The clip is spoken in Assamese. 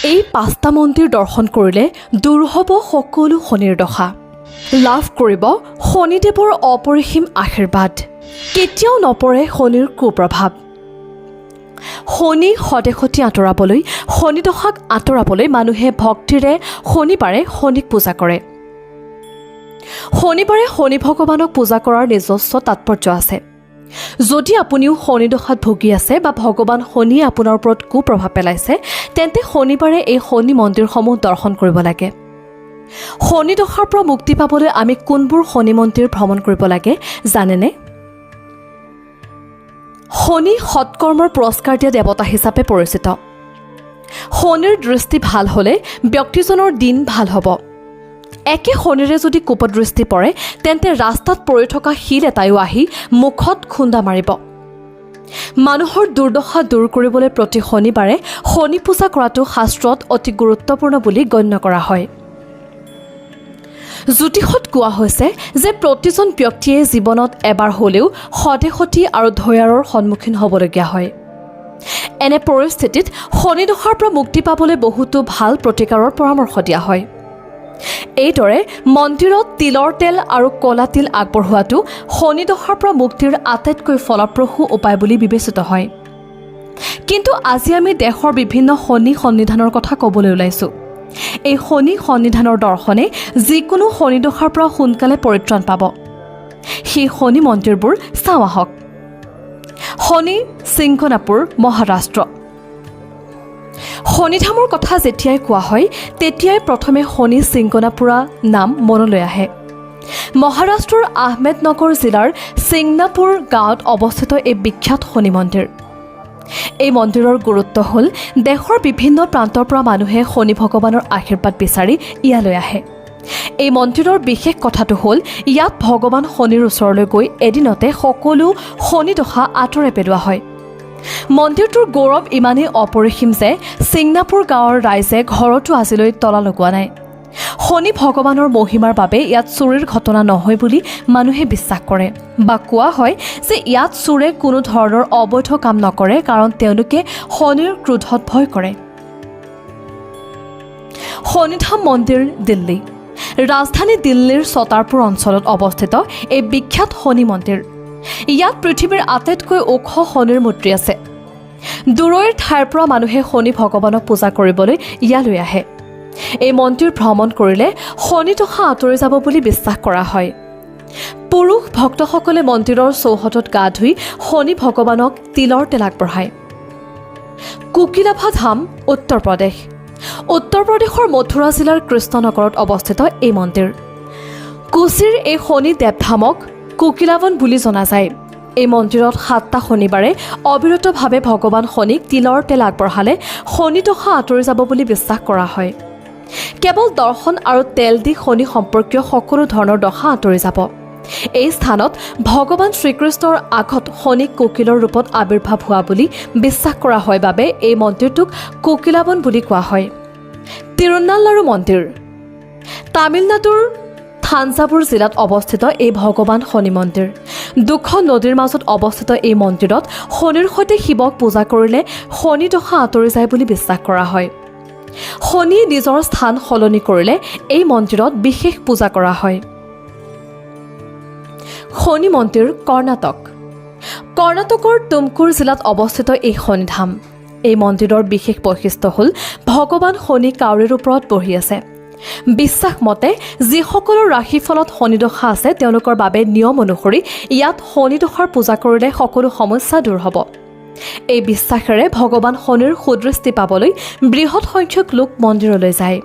এই 5টা মন্দিৰ দৰ্শন কৰিলে দূৰ হ'ব সকলো শনিৰ দশা। লাভ কৰিব শনিদেৱৰ অপৰিসীম আশীৰ্বাদ। কেতিয়াও নপৰে শনিৰ কুপ্ৰভাৱ। শনি সদেশতি আঁতৰাবলৈ, শনি দশাক আঁতৰাবলৈ মানুহে ভক্তিৰে শনিবাৰে শনিক পূজা কৰে। শনিবাৰে শনি ভগৱানক পূজা কৰাৰ নিজস্ব তাৎপৰ্য আছে। যদি আপুনিও শনি দশাত ভুগি আছে বা ভগৱান শনিয়ে আপোনাৰ ওপৰত কুপ্ৰভাৱ পেলাইছে, তেন্তে শনিবাৰে এই শনি মন্দিৰসমূহ দৰ্শন কৰিব লাগে। শনি দশাৰ পৰা মুক্তি পাবলৈ আমি কোনবোৰ শনি মন্দিৰ ভ্ৰমণ কৰিব লাগে জানেনে? শনি সৎকৰ্মৰ পুৰস্কাৰ দিয়া দেৱতা হিচাপে পৰিচিত। শনিৰ দৃষ্টি ভাল হ'লে ব্যক্তিজনৰ দিন ভাল হ'ব। একে শনিৰে যদি কুপদৃষ্টি পৰে, তেন্তে ৰাস্তাত পৰি থকা শিল এটাইও আহি মুখত খুন্দা মাৰিব। মানুহৰ দুৰ্দশা দূৰ কৰিবলৈ প্ৰতি শনিবাৰে শনি পূজা কৰাটো শাস্ত্ৰত অতি গুৰুত্বপূৰ্ণ বুলি গণ্য কৰা হয়। জ্যোতিষত কোৱা হৈছে যে প্ৰতিজন ব্যক্তিয়ে জীৱনত এবাৰ হ'লেও সদেশতি আৰু ধৈৰ্যৰ সন্মুখীন হ'বলগীয়া হয়। এনে পৰিস্থিতিত শনি দশাৰ পৰা মুক্তি পাবলৈ বহুতো ভাল প্ৰতিকাৰৰ পৰামৰ্শ দিয়া হয়। এইদৰে মন্দিৰত তিলৰ তেল আৰু কলা তিল আগবঢ়োৱাটো শনি দশাৰ পৰা মুক্তিৰ আটাইতকৈ ফলপ্ৰসূ উপায় বুলি বিবেচিত হয়। কিন্তু আজি আমি দেশৰ বিভিন্ন শনি সন্নিধানৰ কথা ক'বলৈ ওলাইছোঁ। এই শনি সন্নিধানৰ দৰ্শনে যিকোনো শনি দশাৰ পৰা সোনকালে পৰিত্ৰাণ পাব। সেই শনি মন্দিৰবোৰ চাওঁ আহক। শনি সিংগনাপুৰ, মহাৰাষ্ট্ৰ। শনিধামৰ কথা যেতিয়াই কোৱা হয়, তেতিয়াই প্ৰথমে শনি সিংগনাপুৰা নাম মনলৈ আহে। মহাৰাষ্ট্ৰৰ আহমেদনগৰ জিলাৰ সিংনাপুৰ গাঁৱত অৱস্থিত এই বিখ্যাত শনি মন্দিৰ। এই মন্দিৰৰ গুৰুত্ব হ'ল দেশৰ বিভিন্ন প্ৰান্তৰ পৰা মানুহে শনি ভগৱানৰ আশীৰ্বাদ বিচাৰি ইয়ালৈ আহে। এই মন্দিৰৰ বিশেষ কথাটো হ'ল ইয়াত ভগৱান শনিৰ ওচৰলৈ গৈ এদিনতে সকলো শনি দশা আঁতৰাই পেলোৱা হয়। মন্দিৰটোৰ গৌৰৱ ইমানেই অপৰিসীম যে সিংনাপুৰ গাঁৱৰ ৰাইজে ঘৰতো আজিলৈ তলা লগোৱা নাই। শনি ভগৱানৰ মহিমাৰ বাবে ইয়াত চুৰিৰ ঘটনা নহয় বুলি মানুহে বিশ্বাস কৰে, বা কোৱা হয় যে ইয়াত চোৰে কোনো ধৰণৰ অবৈধ কাম নকৰে, কাৰণ তেওঁলোকে শনিৰ ক্ৰোধত ভয় কৰে। শনিধাম মন্দিৰ, দিল্লী। ৰাজধানী দিল্লীৰ ছটাৰপুৰ অঞ্চলত অৱস্থিত এই বিখ্যাত শনি মন্দিৰ। ইয়াত পৃথিৱীৰ আটাইতকৈ ওখ শনিৰ মূৰ্তি আছে। দূৰৈৰ ঠাইৰ পৰা মানুহে শনি ভগৱানক পূজা কৰিবলৈ ইয়ালৈ আহে। এই মন্দিৰ ভ্ৰমণ কৰিলে শনি দশা আঁতৰি যাব বুলি বিশ্বাস কৰা হয়। পুৰুষ ভক্তসকলে মন্দিৰৰ চৌহদত গা ধুই শনি ভগৱানক তিলৰ তেল আগবঢ়ায়। কোকিলাভা ধাম, উত্তৰ প্ৰদেশ। উত্তৰ প্ৰদেশৰ মথুৰা জিলাৰ কৃষ্ণনগৰত অৱস্থিত এই মন্দিৰ। কোচিৰ এই শনি দেৱধামক কোকিলাবন বুলি জনা যায়। এই মন্দিৰত 7টা শনিবাৰে অবিৰতভাৱে ভগৱান শনিক তিলৰ তেল আগবঢ়ালে শনি দশা আঁতৰি যাব বুলি বিশ্বাস কৰা হয়। কেৱল দৰ্শন আৰু তেল দি শনি সম্পৰ্কীয় সকলো ধৰণৰ দশা আঁতৰি যাব। এই স্থানত ভগৱান শ্ৰীকৃষ্ণৰ আগত শনিক কোকিলৰ ৰূপত আৱিৰ্ভাৱ হোৱা বুলি বিশ্বাস কৰা হয় বাবে এই মন্দিৰটোক কোকিলাবন বুলি কোৱা হয়। তিৰুনাল্লাৰু মন্দিৰ। তামিলনাডুৰ থাঞ্জাভুৰ জিলাত অৱস্থিত এই ভগৱান শনি মন্দিৰ। দুখন নদীৰ মাজত অৱস্থিত এই মন্দিৰত শনিৰ সৈতে শিৱক পূজা কৰিলে শনি দশা আঁতৰি যায় বুলি বিশ্বাস কৰা হয়। শনিয়ে নিজৰ স্থান সলনি কৰিলে এই মন্দিৰত বিশেষ পূজা কৰা হয়। শনি মন্দিৰ, কৰ্ণাটক। কৰ্ণাটকৰ তুমকুৰ জিলাত অৱস্থিত এই শনিধাম। এই মন্দিৰৰ বিশেষ বৈশিষ্ট্য হ'ল ভগৱান শনি কাউৰীৰ ওপৰত বহি আছে। বিশ্বাস মতে যিসকলৰ ৰাশিফলত শনি দশা আছে তেওঁলোকৰ বাবে নিয়ম অনুসৰি ইয়াত শনি দশাৰ পূজা কৰিলে সকলো সমস্যা দূৰ হ'ব। এই বিশ্বাসেৰে ভগৱান শনিৰ সুদৃষ্টি পাবলৈ বৃহৎ সংখ্যক লোক মন্দিৰলৈ যায়।